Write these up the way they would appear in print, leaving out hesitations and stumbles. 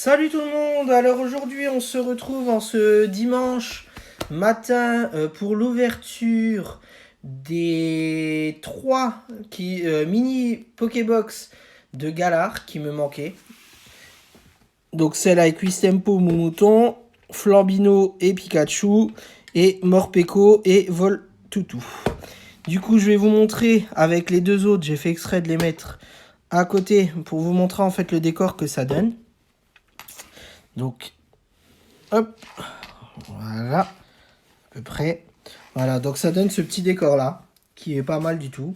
Salut tout le monde. Alors aujourd'hui on se retrouve en ce dimanche matin pour l'ouverture des 3 mini Pokébox de Galar qui me manquaient. Donc celle avec Wistempo, Moumouton, Flambino et Pikachu, et Morpeko et Voltoutou. Du coup je vais vous montrer avec les deux autres, j'ai fait exprès de les mettre à côté pour vous montrer en fait le décor que ça donne. Donc, hop, voilà, à peu près. Voilà, donc ça donne ce petit décor-là, qui est pas mal du tout.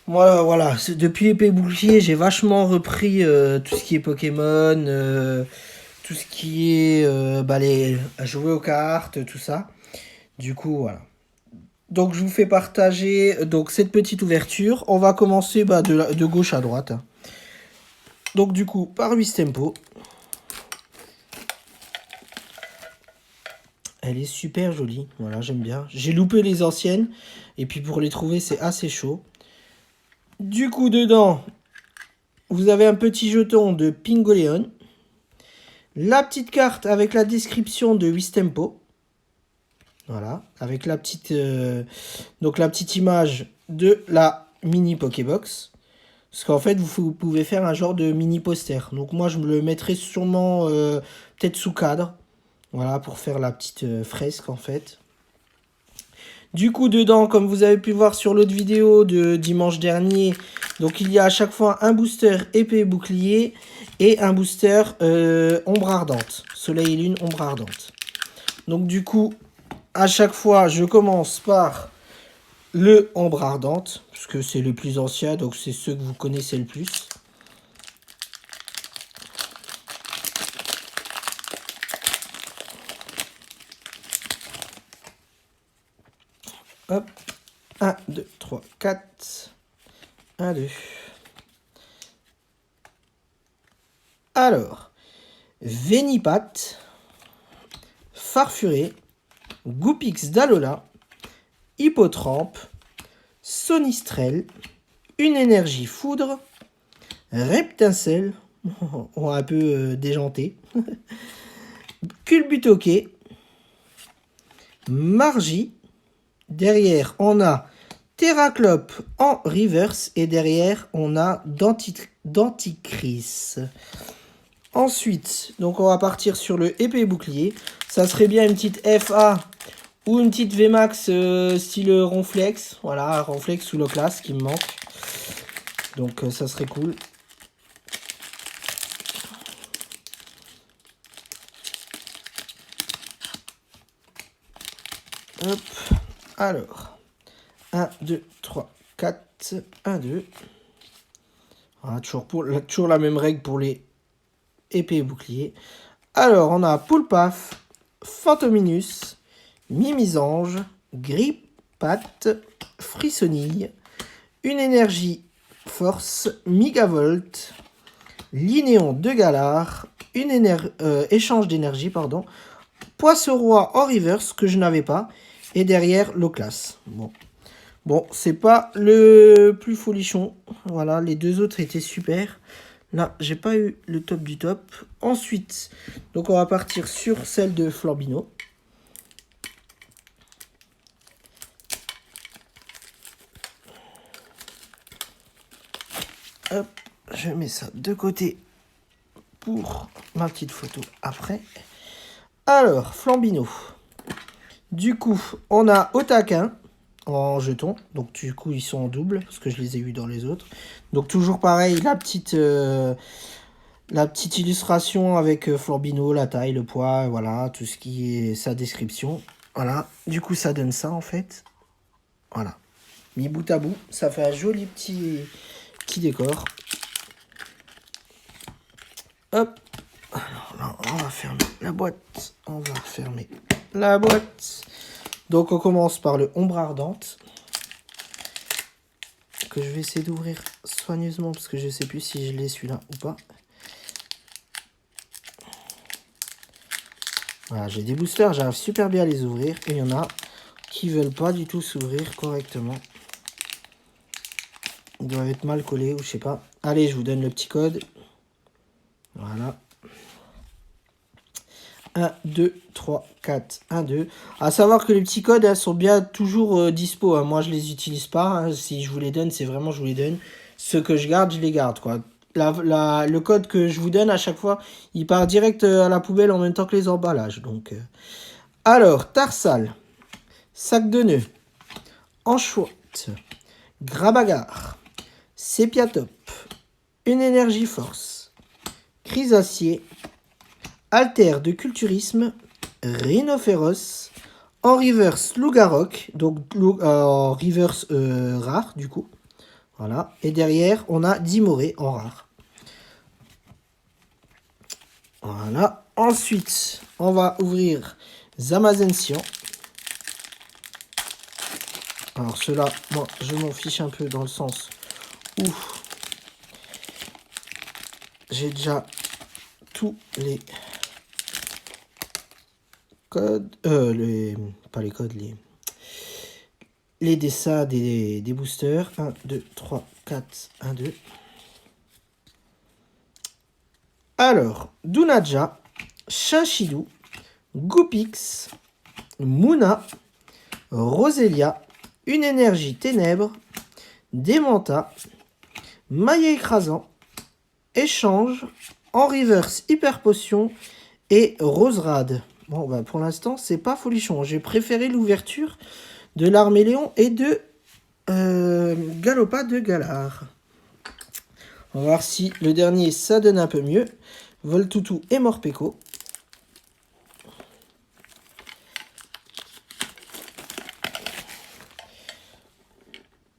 Moi, voilà, depuis Épée Bouclier, j'ai vachement repris tout ce qui est Pokémon, tout ce qui est à jouer aux cartes, tout ça. Du coup, voilà. Donc, je vous fais partager donc cette petite ouverture. On va commencer de gauche à droite. Donc, du coup, par Wistempo. Elle est super jolie, voilà, j'aime bien. J'ai loupé les anciennes, et puis pour les trouver, c'est assez chaud. Du coup, dedans, vous avez un petit jeton de Pingoléon. La petite carte avec la description de Wistempo. Voilà, avec la petite image de la mini Pokébox. Parce qu'en fait, vous pouvez faire un genre de mini poster. Donc moi, je me le mettrai sûrement peut-être sous cadre. Voilà, pour faire la petite fresque en fait. Du coup, dedans, comme vous avez pu voir sur l'autre vidéo de dimanche dernier, donc il y a à chaque fois un booster épée et bouclier et un booster ombre ardente. Soleil et lune, ombre ardente. Donc du coup, à chaque fois, je commence par le ombre ardente, parce que c'est le plus ancien, donc c'est ceux que vous connaissez le plus. Hop, 1, 2, 3, 4. 1, 2. Alors, Vénipat, Farfuré, Goupix d'Alola, Hippotrampe, Sonistrel, une énergie foudre, Reptincelle, on va un peu déjanté, Culbutoquet, Margie, derrière on a Terraclope en reverse et derrière on a Denticris. Ensuite, donc on va partir sur le épée bouclier. Ça serait bien une petite FA ou une petite VMAX style Ronflex. Voilà, Ronflex ou le classe qui me manque. Donc ça serait cool. Hop, alors, 1, 2, 3, 4, 1, 2. Voilà, toujours la même règle pour les épées et boucliers. Alors, on a Poulpaf, Fantominus, Mimisange, Grippat, Frissonille, une énergie force, Migavolt, Linéon de Galar, échange d'énergie, pardon, Poisson-Roi en reverse que je n'avais pas, et derrière Loclas. Bon, c'est pas le plus folichon. Voilà, les deux autres étaient super. Là, j'ai pas eu le top du top. Ensuite, donc on va partir sur celle de Flambino. Hop, je mets ça de côté pour ma petite photo après. Alors, Flambino. Du coup, on a Otaquin en jeton. Donc, du coup, ils sont en double parce que je les ai eus dans les autres. Donc, toujours pareil, la petite illustration avec Flambino, la taille, le poids, voilà, tout ce qui est sa description. Voilà, du coup, ça donne ça en fait. Voilà, mis bout à bout, ça fait un joli petit décor. Hop, alors là, on va fermer la boîte. On va fermer la boîte. Donc, on commence par le ombre ardente. Que je vais essayer d'ouvrir soigneusement parce que je sais plus si je l'ai celui-là ou pas. Voilà, j'ai des boosters, j'arrive super bien à les ouvrir. Et il y en a qui veulent pas du tout s'ouvrir correctement. Ils doivent être mal collés ou je sais pas. Allez, je vous donne le petit code. Voilà. 1, 2, 3, 4, 1, 2. À savoir que les petits codes hein, sont bien toujours dispo. Hein. Moi, je les utilise pas. Hein. Si je vous les donne, c'est vraiment je vous les donne. Ceux que je garde, je les garde. Quoi. Le code que je vous donne à chaque fois, il part direct à la poubelle en même temps que les emballages. Donc, alors, Tarsal, sac de nœuds, Anchoite, Grabagar, Sépiatop, Une énergie force, Chrysacier, Alter de culturisme, Rhinophéros, en reverse Lougarok, donc en reverse rare du coup. Voilà. Et derrière, on a Dimoré en rare. Voilà. Ensuite, on va ouvrir Zamazensian. Alors ceux-là, moi, je m'en fiche un peu dans le sens où j'ai déjà tous les codes, pas les codes, les dessins des boosters. 1, 2, 3, 4, 1, 2. Alors, Dunaja, Shinshidou, Goopix, Muna, Roselia, Une énergie ténèbres, Démenta, Maillet écrasant, Échange, en reverse hyper potion et Roserade. Bon, bah pour l'instant, c'est pas folichon. J'ai préféré l'ouverture de l'Arméléon et de Galopa de Galar. On va voir si le dernier, ça donne un peu mieux. Voltoutou et Morpeko.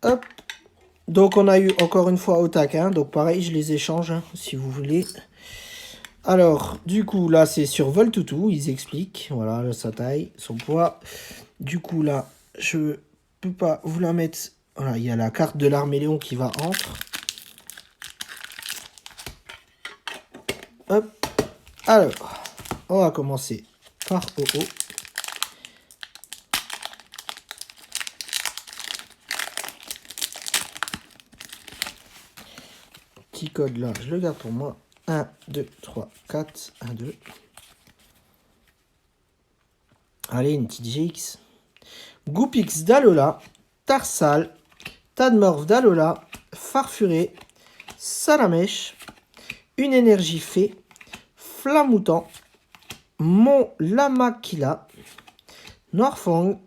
Hop. Donc on a eu encore une fois Otak. Hein. Donc pareil, je les échange hein, si vous voulez. Alors, du coup, là, c'est sur Voltoutou. Ils expliquent. Voilà, sa taille, son poids. Du coup, là, je peux pas vous la mettre. Voilà, il y a la carte de l'Arméléon qui va entre. Hop. Alors, on va commencer par OO. Petit code là, je le garde pour moi. 1, 2, 3, 4, 1, 2. Allez, une petite GX. Goopix d'Alola, Tarsal, Tadmorph d'Alola, Farfuré, Salamèche, Une énergie fée, Flamoutant, Mon Lamakila, Noirfang,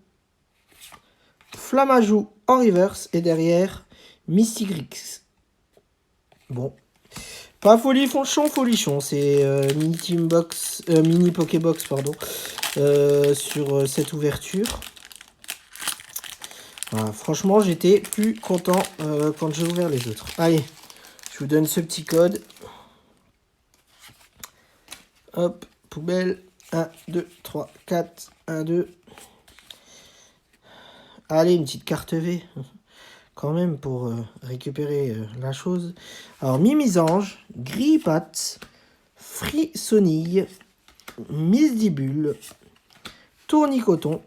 Flamajou en reverse et derrière Mystigrix. Bon. Pas folichon, c'est mini Teambox, mini Pokébox, pardon, sur cette ouverture. Voilà, franchement, j'étais plus content quand j'ai ouvert les autres. Allez, je vous donne ce petit code. Hop, poubelle. 1, 2, 3, 4, 1, 2. Allez, une petite carte V. Quand même pour récupérer la chose. Alors, Mimisange, Grippat, Frissonille, Misdibule, Tournicoton,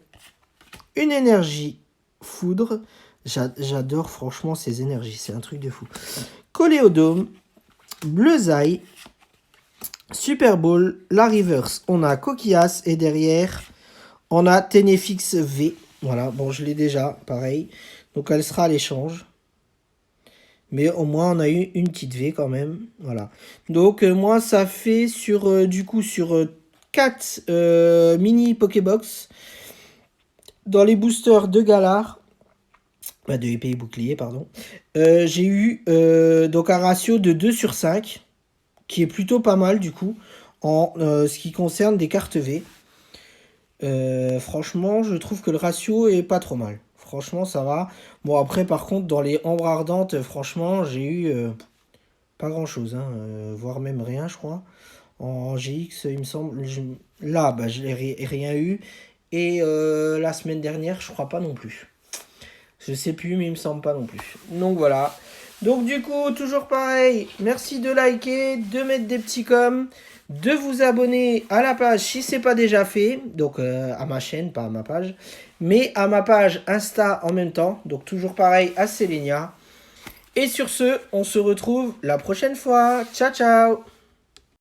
Une énergie foudre. J'adore franchement ces énergies, c'est un truc de fou. Coléodome, Bleuzaï, Super Bowl, la reverse, on a Coquillas et derrière, on a Ténéfix V. Voilà, bon, je l'ai déjà, pareil. Donc, elle sera à l'échange. Mais au moins, on a eu une petite V quand même. Voilà. Donc, moi, ça fait du coup sur 4 mini Pokébox. Dans les boosters de Galar. De épée et bouclier, pardon. J'ai eu donc un ratio de 2 sur 5. Qui est plutôt pas mal, du coup. En ce qui concerne des cartes V. Franchement, je trouve que le ratio est pas trop mal. Franchement, ça va. Bon, après, par contre, dans les ombres ardentes, franchement, j'ai eu pas grand-chose. Hein, voire même rien, je crois. En GX, il me semble... Là, bah, je n'ai rien eu. Et la semaine dernière, je crois pas non plus. Je sais plus, mais il me semble pas non plus. Donc, voilà. Donc, du coup, toujours pareil. Merci de liker, de mettre des petits coms, de vous abonner à la page si c'est pas déjà fait, donc à ma chaîne, pas à ma page, mais à ma page Insta en même temps, donc toujours pareil à Selenia. Et sur ce, on se retrouve la prochaine fois. Ciao, ciao!